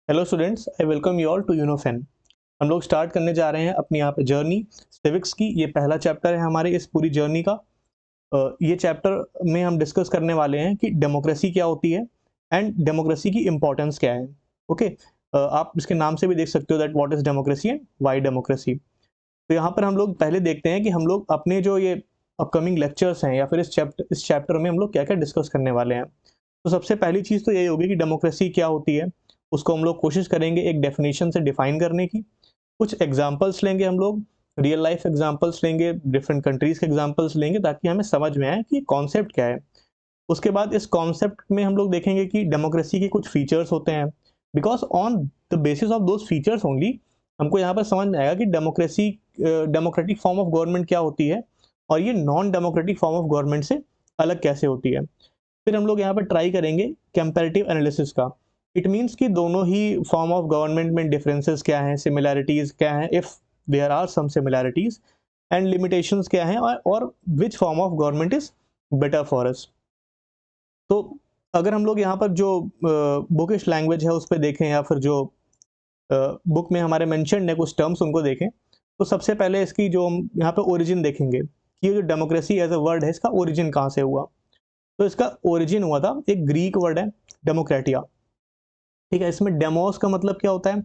Hello students, I welcome you all to यूनोफेन। हम लोग स्टार्ट करने जा रहे हैं अपनी यहाँ पे जर्नी सिविक्स की। ये पहला चैप्टर है हमारे इस पूरी जर्नी का। ये चैप्टर में हम डिस्कस करने वाले हैं कि डेमोक्रेसी क्या होती है एंड डेमोक्रेसी की इम्पोर्टेंस क्या है। ओके, आप इसके नाम से भी देख सकते हो that what is democracy and why democracy. तो यहाँ पर हम लोग पहले देखते हैं कि हम लोग अपने जो ये अपकमिंग लेक्चर्स हैं या फिर इस चैप्टर में हम लोग क्या क्या डिस्कस करने वाले हैं। तो सबसे पहली चीज़ तो यही होगी कि डेमोक्रेसी क्या होती है। उसको हम लोग कोशिश करेंगे एक डेफिनेशन से डिफाइन करने की। कुछ एग्जांपल्स लेंगे हम लोग, रियल लाइफ एग्जांपल्स लेंगे, डिफरेंट कंट्रीज के एग्जांपल्स लेंगे ताकि हमें समझ में आए कि कॉन्सेप्ट क्या है। उसके बाद इस कॉन्सेप्ट में हम लोग देखेंगे कि डेमोक्रेसी के कुछ फीचर्स होते हैं। Because on the basis of those features only हमको यहाँ पर समझ में आएगा कि democracy democratic form of government क्या होती है और ये non democratic form of government से अलग कैसे होती है। फिर हम लोग यहाँ पर ट्राई करेंगे कंपैरेटिव एनालिसिस का। इट मीन्स कि दोनों ही फॉर्म ऑफ गवर्नमेंट में डिफरेंसेस क्या हैं, सिमिलैरिटीज क्या हैं, if there are some similarities, and limitations क्या हैं, और which form of government is better for us. तो अगर हम लोग यहाँ पर जो बुकिश लैंग्वेज है उस पर देखें या फिर जो बुक में हमारे मेंशन्ड है कुछ टर्म्स उनको देखें, तो सबसे पहले इसकी जो हम यहाँ पे ओरिजिन देखेंगे कि ये जो डेमोक्रेसी एज अ वर्ड है इसका ओरिजिन कहाँ से हुआ। तो इसका ओरिजिन हुआ था, एक ग्रीक वर्ड है डेमोक्रेटिया। ठीक है, इसमें डेमोस का मतलब क्या होता है,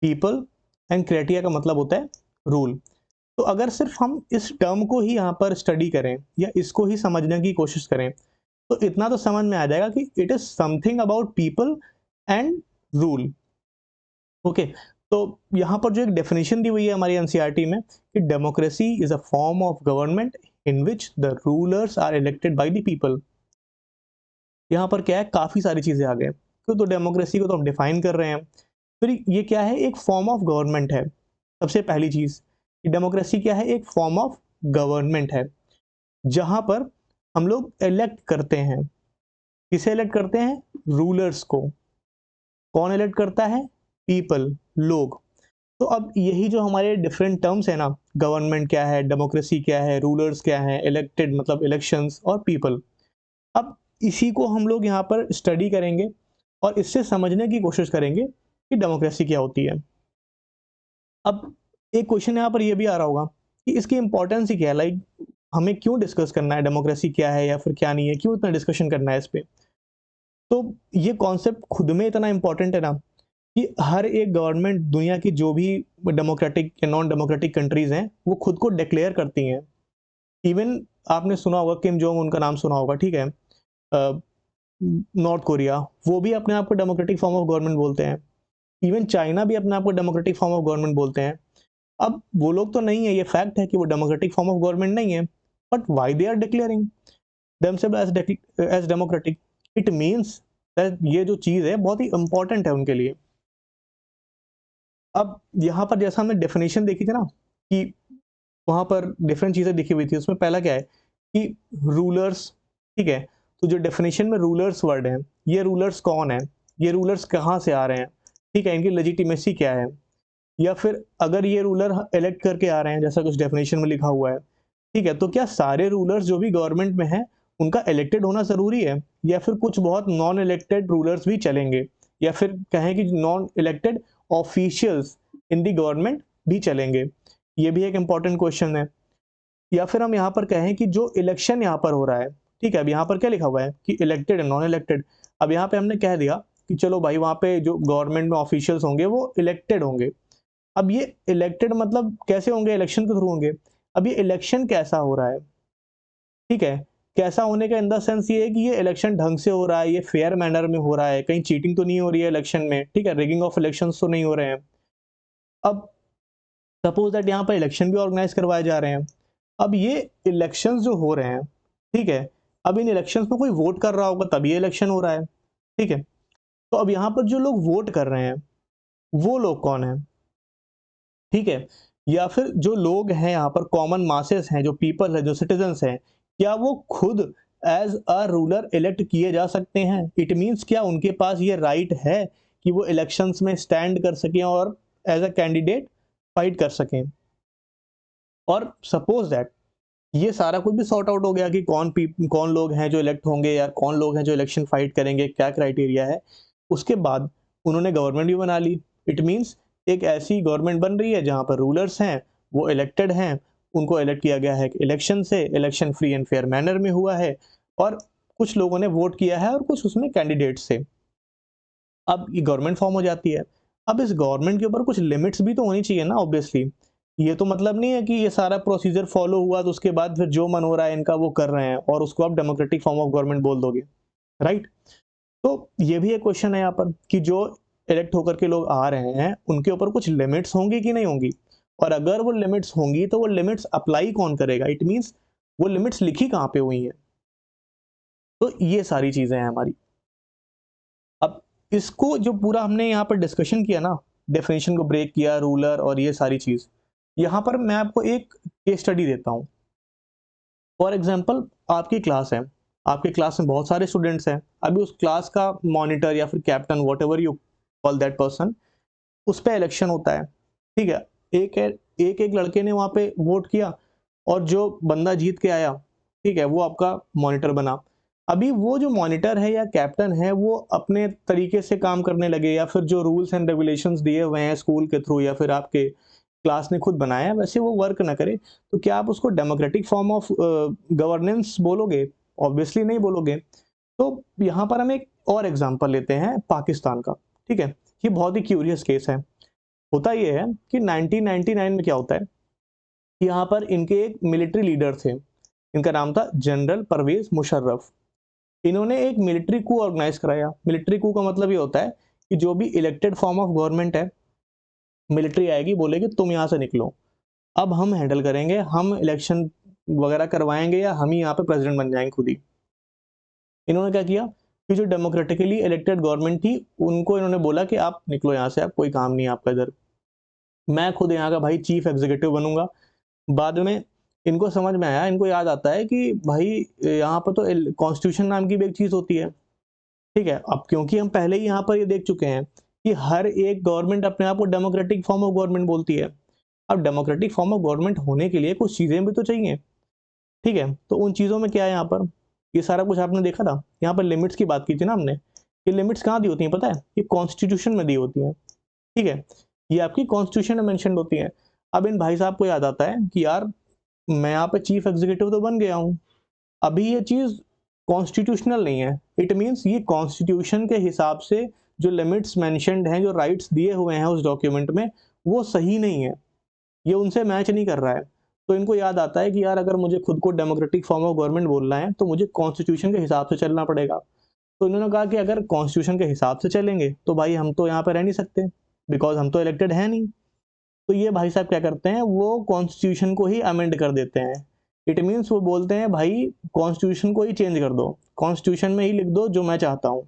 पीपल, एंड क्रेटिया का मतलब होता है रूल। तो अगर सिर्फ हम इस टर्म को ही यहाँ पर स्टडी करें या इसको ही समझने की कोशिश करें तो इतना तो समझ में आ जाएगा कि it is something about people and rule. Okay, तो यहाँ पर जो एक डेफिनेशन दी हुई है हमारी एनसीईआरटी में कि democracy is a form of government in which the rulers are elected by the people. यहाँ पर क्या है, काफी सारी चीजें आ गए। तो डेमोक्रेसी को तो हम डिफाइन कर रहे हैं, फिर ये क्या है, एक फॉर्म ऑफ गवर्नमेंट है। सबसे पहली चीज, डेमोक्रेसी क्या है, एक फॉर्म ऑफ गवर्नमेंट है जहां पर हम लोग इलेक्ट करते हैं। किसे इलेक्ट करते हैं, रूलर्स को। कौन इलेक्ट करता है, पीपल, लोग। तो अब यही जो हमारे डिफरेंट टर्म्स है ना, गवर्नमेंट क्या है, डेमोक्रेसी क्या है, रूलर्स क्या है, इलेक्टेड मतलब इलेक्शंस, और पीपल। अब इसी को हम लोग यहाँ पर स्टडी करेंगे और इससे समझने की कोशिश करेंगे कि डेमोक्रेसी क्या होती है। अब एक क्वेश्चन यहाँ पर यह भी आ रहा होगा कि इसकी इंपॉर्टेंस ही क्या है, लाइक हमें क्यों डिस्कस करना है डेमोक्रेसी क्या है या फिर क्या नहीं है, क्यों इतना डिस्कशन करना है इस पे। तो ये कॉन्सेप्ट खुद में इतना इंपॉर्टेंट है ना कि हर एक गवर्नमेंट दुनिया की जो भी डेमोक्रेटिक या नॉन डेमोक्रेटिक कंट्रीज हैं वो खुद को डिक्लेयर करती हैं। इवन आपने सुना होगा किम जोंग उनका नाम सुना होगा, ठीक है, नॉर्थ कोरिया, वो भी अपने आप को डेमोक्रेटिक फॉर्म ऑफ गवर्नमेंट बोलते हैं। इवन चाइना भी अपने आप को डेमोक्रेटिक फॉर्म ऑफ गवर्नमेंट बोलते हैं। अब वो लोग तो नहीं है, ये फैक्ट है कि वो डेमोक्रेटिक फॉर्म ऑफ गवर्नमेंट नहीं है, but why they are declaring themselves as democratic, it means that ये जो चीज है बहुत ही इंपॉर्टेंट है उनके लिए। अब यहाँ पर जैसा हमने डेफिनेशन देखी थी ना कि वहां पर डिफरेंट चीजें लिखी हुई थी, उसमें पहला क्या है कि रूलर्स। ठीक है, तो जो डेफिनेशन में रूलर्स वर्ड है, ये रूलर्स कौन है, ये रूलर्स कहाँ से आ रहे हैं, ठीक है, इनकी लेजिटिमेसी क्या है, या फिर अगर ये रूलर इलेक्ट करके आ रहे हैं जैसा कुछ डेफिनेशन में लिखा हुआ है, ठीक है, तो क्या सारे रूलर्स जो भी गवर्नमेंट में हैं उनका इलेक्टेड होना जरूरी है, या फिर कुछ बहुत नॉन इलेक्टेड रूलर्स भी चलेंगे, या फिर कहें कि non elected officials in the government भी चलेंगे। ये भी एक इंपॉर्टेंट क्वेश्चन है। या फिर हम यहाँ पर कहें कि जो इलेक्शन यहाँ पर हो रहा है, ठीक है, अब यहाँ पर क्या लिखा हुआ है कि इलेक्टेड एंड नॉन इलेक्टेड। अब यहाँ पे हमने कह दिया कि चलो भाई वहाँ पे जो गवर्नमेंट में ऑफिशियल्स होंगे वो इलेक्टेड होंगे। अब ये इलेक्टेड मतलब कैसे होंगे, इलेक्शन के थ्रू होंगे। अब ये इलेक्शन कैसा हो रहा है, ठीक है, कैसा होने का इन द सेंस ये है कि ये इलेक्शन ढंग से हो रहा है, ये फेयर मैनर में हो रहा है, कहीं चीटिंग तो नहीं हो रही है इलेक्शन में, ठीक है, रिगिंग ऑफ इलेक्शन तो नहीं हो रहे हैं। अब सपोज दैट यहाँ पर इलेक्शन भी ऑर्गेनाइज करवाए जा रहे हैं। अब ये इलेक्शंस जो हो रहे हैं, ठीक है, अब इन इलेक्शंस में कोई वोट कर रहा होगा तभी इलेक्शन हो रहा है, ठीक है। तो अब यहाँ पर जो लोग वोट कर रहे हैं वो लोग कौन है, ठीक है, या फिर जो लोग हैं यहाँ पर कॉमन मासेस हैं, जो पीपल है, जो सिटीजन्स हैं, क्या वो खुद एज अ रूलर इलेक्ट किए जा सकते हैं। इट मीन्स क्या उनके पास ये राइट है कि वो इलेक्शंस में स्टैंड कर सकें और एज अ कैंडिडेट फाइट कर सकें। और सपोज दैट ये सारा कुछ भी सॉर्ट आउट हो गया कि कौन लोग हैं जो इलेक्ट होंगे या कौन लोग हैं जो इलेक्शन फाइट करेंगे, क्या क्राइटेरिया है, उसके बाद उन्होंने गवर्नमेंट भी बना ली। इट मीन्स एक ऐसी गवर्नमेंट बन रही है जहाँ पर रूलर्स हैं, वो इलेक्टेड हैं, उनको इलेक्ट किया गया है इलेक्शन से, election free and fair manner में हुआ है, और कुछ लोगों ने वोट किया है और कुछ उसमें कैंडिडेट से। अब ये गवर्नमेंट फॉर्म हो जाती है। अब इस गवर्नमेंट के ऊपर कुछ लिमिट्स भी तो होनी चाहिए ना, ऑब्वियसली। ये तो मतलब नहीं है कि ये सारा प्रोसीजर फॉलो हुआ तो उसके बाद फिर जो मन हो रहा है इनका वो कर रहे हैं और उसको आप डेमोक्रेटिक फॉर्म ऑफ गवर्नमेंट बोल दोगे, राइट? तो ये भी एक क्वेश्चन है यहाँ पर कि जो इलेक्ट होकर के लोग आ रहे हैं उनके ऊपर कुछ लिमिट्स होंगी कि नहीं होंगी, और अगर वो लिमिट्स होंगी तो वो लिमिट्स अप्लाई कौन करेगा? इट मीन्स वो लिमिट्स लिखी कहाँ पे हुई हैं? तो ये सारी चीजें हैं हमारी। अब इसको जो पूरा हमने यहाँ पर डिस्कशन किया ना, डेफिनेशन को ब्रेक किया, रूलर और ये सारी चीज, यहाँ पर मैं आपको एक केस स्टडी देता हूँ। फॉर एग्जाम्पल, आपकी क्लास है, आपके क्लास में बहुत सारे स्टूडेंट्स हैं, अभी उस क्लास का मॉनिटर या फिर captain, what ever you call that person, उस पर इलेक्शन होता है, ठीक है? एक लड़के ने वहां पे वोट किया और जो बंदा जीत के आया, ठीक है, वो आपका मॉनिटर बना। अभी वो जो मॉनिटर है या कैप्टन है वो अपने तरीके से काम करने लगे, या फिर जो रूल्स एंड रेगुलेशंस दिए हुए हैं स्कूल के थ्रू या फिर आपके क्लास ने खुद बनाया वैसे वो वर्क ना करे, तो क्या आप उसको डेमोक्रेटिक फॉर्म ऑफ गवर्नेंस बोलोगे? ऑब्वियसली नहीं बोलोगे। तो यहाँ पर हम एक और एग्जांपल लेते हैं पाकिस्तान का, ठीक है? ये बहुत ही क्यूरियस केस है। होता ये है कि 1999 में क्या होता है कि यहाँ पर इनके एक मिलिट्री लीडर थे, इनका नाम था जनरल परवेज मुशर्रफ। इन्होंने एक मिलिट्री कू ऑर्गेनाइज कराया। मिलिट्री कू का मतलब ये होता है कि जो भी इलेक्टेड फॉर्म ऑफ गवर्नमेंट है, मिलिट्री आएगी, बोलेगी तुम यहाँ से निकलो, अब हम हैंडल करेंगे, हम इलेक्शन वगैरह करवाएंगे या हम ही यहाँ पे प्रेसिडेंट बन जाएंगे खुद ही। इन्होंने क्या किया कि जो डेमोक्रेटिकली इलेक्टेड गवर्नमेंट थी उनको इन्होंने बोला कि आप निकलो यहाँ से, आप कोई काम नहीं है आपका इधर, मैं खुद यहाँ का भाई चीफ एग्जीक्यूटिव बनूंगा। बाद में इनको समझ में आया, इनको याद आता है कि भाई यहाँ पर तो कॉन्स्टिट्यूशन नाम की भी एक चीज होती है, ठीक है? अब क्योंकि हम पहले ही यहाँ पर ये देख चुके हैं कि हर एक गवर्नमेंट अपने आप को डेमोक्रेटिक फॉर्म ऑफ गवर्नमेंट बोलती है। अब डेमोक्रेटिक फॉर्म ऑफ गवर्नमेंट होने के लिए कुछ चीजें भी तो चाहिए, ठीक है? तो उन चीजों में क्या है यहाँ पर, ये सारा कुछ आपने देखा था। यहाँ पर लिमिट्स की बात की थी ना हमने, ये लिमिट्स कहाँ दी होती हैं पता है? ये कॉन्स्टिट्यूशन में दी होती हैं, ठीक है? ये आपकी कॉन्स्टिट्यूशन में मेंशन होती हैं। अब इन भाई साहब को याद आता है कि यार मैं यहाँ पे चीफ एग्जीक्यूटिव तो बन गया हूँ, अभी ये चीज कॉन्स्टिट्यूशनल नहीं है। इट मीन्स ये कॉन्स्टिट्यूशन के हिसाब से जो लिमिट्स मेंशन्ड हैं, जो राइट्स दिए हुए हैं उस डॉक्यूमेंट में, वो सही नहीं है, ये उनसे मैच नहीं कर रहा है। तो इनको याद आता है कि यार अगर मुझे खुद को डेमोक्रेटिक फॉर्म ऑफ गवर्नमेंट बोलना है तो मुझे कॉन्स्टिट्यूशन के हिसाब से चलना पड़ेगा। तो इन्होंने कहा कि अगर कॉन्स्टिट्यूशन के हिसाब से चलेंगे तो भाई हम तो यहाँ पे रह नहीं सकते, बिकॉज हम तो इलेक्टेड है नहीं। तो ये भाई साहब क्या करते हैं, वो कॉन्स्टिट्यूशन को ही अमेंड कर देते हैं। इट मीन्स वो बोलते हैं भाई कॉन्स्टिट्यूशन को ही चेंज कर दो, कॉन्स्टिट्यूशन में ही लिख दो जो मैं चाहता हूँ,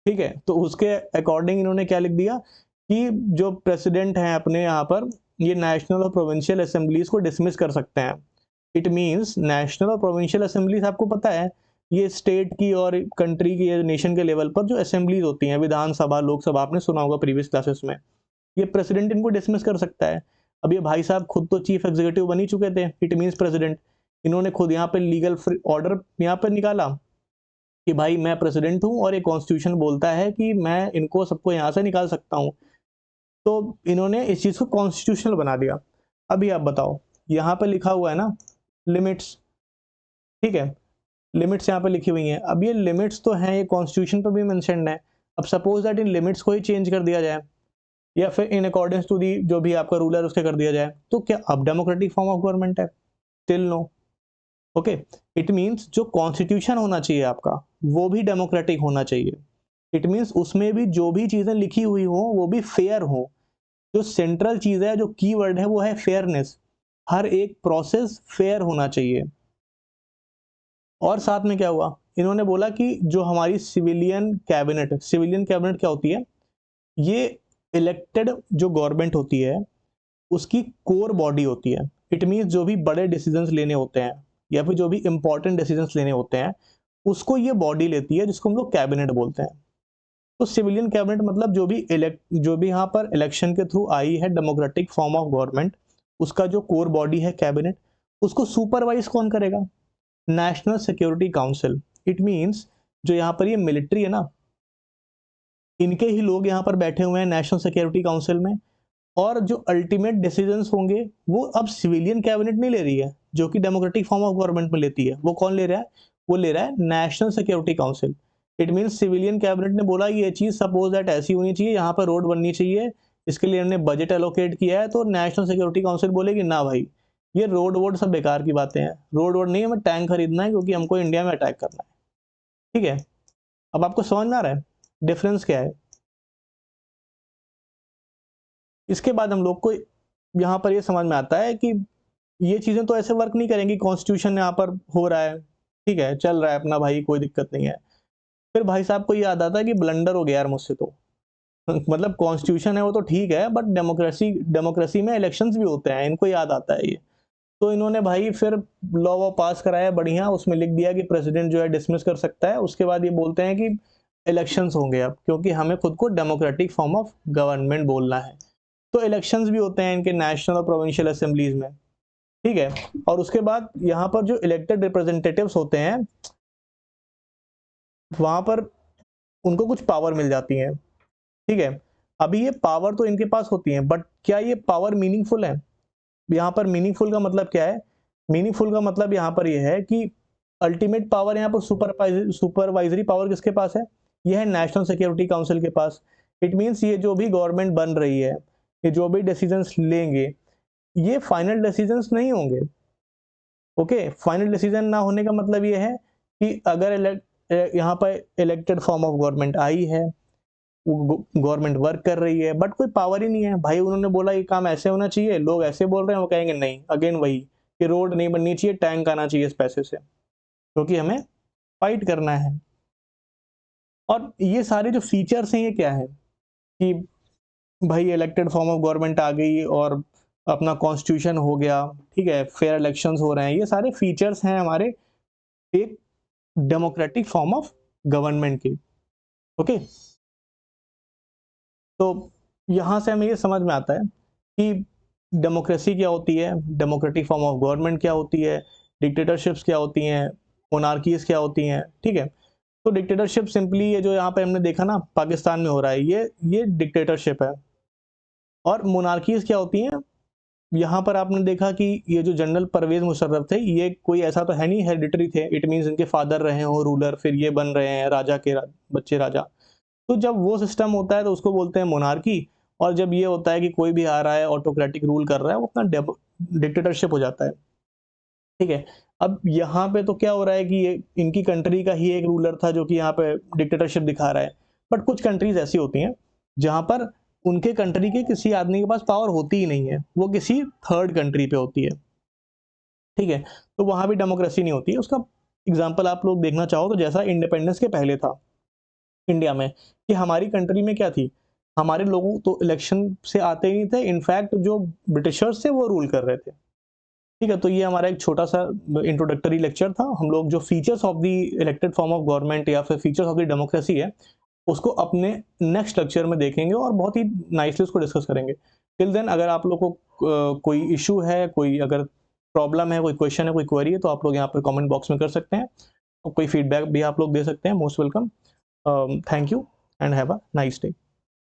ठीक है? तो उसके अकॉर्डिंग इन्होंने क्या लिख दिया कि जो प्रेसिडेंट हैं अपने यहाँ पर, ये नेशनल और प्रोविंशियल असेंबलीज को डिसमिस कर सकते हैं। इट मीन्स नेशनल और प्रोविंशियल असेंबलीज आपको पता है, ये स्टेट की और कंट्री की या नेशन के लेवल पर जो असेंबलीज होती हैं, विधानसभा, लोकसभा, आपने सुना होगा प्रीवियस क्लासेस में, ये प्रेसिडेंट इनको डिसमिस कर सकता है। अब ये भाई साहब खुद तो चीफ एग्जीक्यूटिव बन ही चुके थे, इट मीन्स प्रेसिडेंट। इन्होंने खुद यहाँ पे लीगल ऑर्डर यहाँ पर निकाला कि भाई मैं प्रेसिडेंट हूँ और ये कॉन्स्टिट्यूशन बोलता है कि मैं इनको सबको यहाँ से निकाल सकता हूँ। तो इन्होंने इस चीज को कॉन्स्टिट्यूशनल बना दिया। अभी आप बताओ, यहाँ पे लिखा हुआ है ना लिमिट्स, ठीक है? लिमिट्स यहाँ पे लिखी हुई हैं। अब ये लिमिट्स तो हैं, ये कॉन्स्टिट्यूशन पर भी मेंशन्ड है। अब सपोज दैट इन लिमिट्स को ही चेंज कर दिया जाए या फिर इन अकॉर्डेंस टू दी जो भी आपका रूलर उसके कर दिया जाए, तो क्या अब डेमोक्रेटिक फॉर्म ऑफ गवर्नमेंट है? Till no. Okay, it means जो कॉन्स्टिट्यूशन होना चाहिए आपका वो भी डेमोक्रेटिक होना चाहिए। इट मीन्स उसमें भी जो भी चीजें लिखी हुई हो वो भी फेयर हो। जो सेंट्रल चीज है, जो कीवर्ड है, वो है फेयरनेस। हर एक प्रोसेस फेयर होना चाहिए। और साथ में क्या हुआ, इन्होंने बोला कि जो हमारी सिविलियन कैबिनेट क्या होती है? ये इलेक्टेड जो गवर्नमेंट होती है उसकी कोर बॉडी होती है। इट मीन्स जो भी बड़े डिसीजंस लेने होते हैं या फिर जो भी इंपॉर्टेंट डिसीजंस लेने होते हैं उसको ये बॉडी लेती है, जिसको हम लोग कैबिनेट बोलते हैं। तो सिविलियन कैबिनेट मतलब जो भी यहाँ पर इलेक्शन के थ्रू आई है डेमोक्रेटिक फॉर्म ऑफ गवर्नमेंट, उसका जो कोर बॉडी है कैबिनेट, उसको सुपरवाइज कौन करेगा? National security council. It means जो यहाँ पर ये मिलिट्री है ना, इनके ही लोग यहाँ पर बैठे हुए हैं नेशनल सिक्योरिटी काउंसिल में, और जो अल्टीमेट डिसीजंस होंगे वो अब सिविलियन कैबिनेट नहीं ले रही है, जो कि डेमोक्रेटिक फॉर्म ऑफ गवर्नमेंट में लेती है। वो कौन ले रहा है? वो ले रहा है national security council. It means civilian cabinet ने बोला ये चीज सपोज दैट ऐसी होनी चाहिए, यहाँ पर रोड बननी चाहिए, इसके लिए हमने बजट एलोकेट किया है, तो नेशनल सिक्योरिटी काउंसिल बोलेगी ना भाई, ये रोड वोड सब बेकार की बातें हैं, रोड वोड नहीं, हमें टैंक खरीदना है क्योंकि हमको इंडिया में अटैक करना है। ठीक है, अब आपको समझ में आ रहा है डिफरेंस क्या है? इसके बाद हम लोग को यहाँ पर ये समझ में आता है कि ये चीजें तो ऐसे वर्क नहीं करेंगी। कॉन्स्टिट्यूशन यहाँ पर हो रहा है, ठीक है, चल रहा है अपना भाई, कोई दिक्कत नहीं है। फिर भाई साहब को याद आता है कि ब्लंडर हो गया यार मुझसे तो मतलब कॉन्स्टिट्यूशन है वो तो ठीक है, बट डेमोक्रेसी डेमोक्रेसी में इलेक्शंस भी होते हैं, इनको याद आता है ये। तो इन्होंने भाई फिर लॉ वॉ पास कराया बढ़िया, उसमें लिख दिया कि प्रेसिडेंट जो है डिसमिस कर सकता है। उसके बाद ये बोलते हैं कि इलेक्शंस होंगे अब, क्योंकि हमें खुद को डेमोक्रेटिक फॉर्म ऑफ गवर्नमेंट बोलना है। तो इलेक्शंस भी होते हैं इनके नेशनल और प्रोविंशियल असेंबलीज में, ठीक है। और उसके बाद यहाँ पर जो इलेक्टेड रिप्रेजेंटेटिव्स होते हैं, वहां पर उनको कुछ पावर मिल जाती है, ठीक है। अभी ये पावर तो इनके पास होती है, बट क्या ये पावर मीनिंगफुल है? यहाँ पर मीनिंगफुल का मतलब क्या है? मीनिंगफुल का मतलब यहाँ पर यह है कि अल्टीमेट पावर यहाँ पर सुपरवाइजरी पावर किसके पास है? यह है नेशनल सिक्योरिटी काउंसिल के पास। इट मीन्स ये जो भी गवर्नमेंट बन रही है, ये जो भी डिसीजंस लेंगे, ये फाइनल डिसीजंस नहीं होंगे। ओके, फाइनल डिसीजन ना होने का मतलब ये है कि अगर यहाँ पर इलेक्टेड फॉर्म ऑफ गवर्नमेंट आई है, गवर्नमेंट वर्क कर रही है, बट कोई पावर ही नहीं है भाई। उन्होंने बोला ये काम ऐसे होना चाहिए, लोग ऐसे बोल रहे हैं, वो कहेंगे नहीं, अगेन वही कि रोड नहीं बननी चाहिए, टैंक आना चाहिए इस पैसे से, क्योंकि हमें फाइट करना है। और ये सारे जो फीचर्स हैं ये क्या है कि भाई इलेक्टेड फॉर्म ऑफ गवर्नमेंट आ गई और अपना कॉन्स्टिट्यूशन हो गया, ठीक है, फेयर इलेक्शंस हो रहे हैं, ये सारे फीचर्स हैं हमारे एक डेमोक्रेटिक फॉर्म ऑफ गवर्नमेंट के। ओके, तो यहां से हमें ये समझ में आता है कि डेमोक्रेसी क्या होती है, डेमोक्रेटिक फॉर्म ऑफ गवर्नमेंट क्या होती है, डिक्टेटरशिप्स क्या होती हैं, मोनार्कीज क्या होती हैं, ठीक है। तो डिक्टेटरशिप सिंपली ये जो यहाँ पे हमने देखा ना पाकिस्तान में हो रहा है, ये डिक्टेटरशिप है। और मोनार्कीज क्या होती हैं? यहाँ पर आपने देखा कि ये जो जनरल परवेज मुशर्रफ थे, ये कोई ऐसा तो है नहीं हेरिडिटरी थे, इट मीन्स इनके फादर रहे हो रूलर, फिर ये बन रहे हैं राजा के बच्चे राजा। तो जब वो सिस्टम होता है तो उसको बोलते हैं मोनार्की, और जब ये होता है कि कोई भी आ रहा है ऑटोक्रेटिक रूल कर रहा है, वो अपना डिक्टेटरशिप हो जाता है, ठीक है। अब यहाँ पे तो क्या हो रहा है कि ये इनकी कंट्री का ही एक रूलर था जो कि यहाँ पे डिक्टेटरशिप दिखा रहा है। बट कुछ कंट्रीज ऐसी होती हैं जहाँ पर उनके कंट्री के किसी आदमी के पास पावर होती ही नहीं है, वो किसी थर्ड कंट्री पे होती है, ठीक है। तो वहां भी डेमोक्रेसी नहीं होती है। उसका एग्जाम्पल आप लोग देखना चाहो तो जैसा इंडिपेंडेंस के पहले था इंडिया में, कि हमारी कंट्री में क्या थी, हमारे लोगों तो इलेक्शन से आते ही नहीं थे, इनफैक्ट जो ब्रिटिशर्स थे वो रूल कर रहे थे, ठीक है। तो ये हमारा एक छोटा सा इंट्रोडक्टरी लेक्चर था। हम लोग जो features of the elected form of government या फिर फीचर्स ऑफ द डेमोक्रेसी है, उसको अपने नेक्स्ट लेक्चर में देखेंगे और बहुत ही नाइसली उसको डिस्कस करेंगे। टिल देन अगर आप लोग को कोई इशू है, कोई अगर प्रॉब्लम है, कोई क्वेश्चन है, कोई क्वेरी है, तो आप लोग यहाँ पर कमेंट बॉक्स में कर सकते हैं, और कोई फीडबैक भी आप लोग दे सकते हैं, most welcome. Thank you and have a nice day.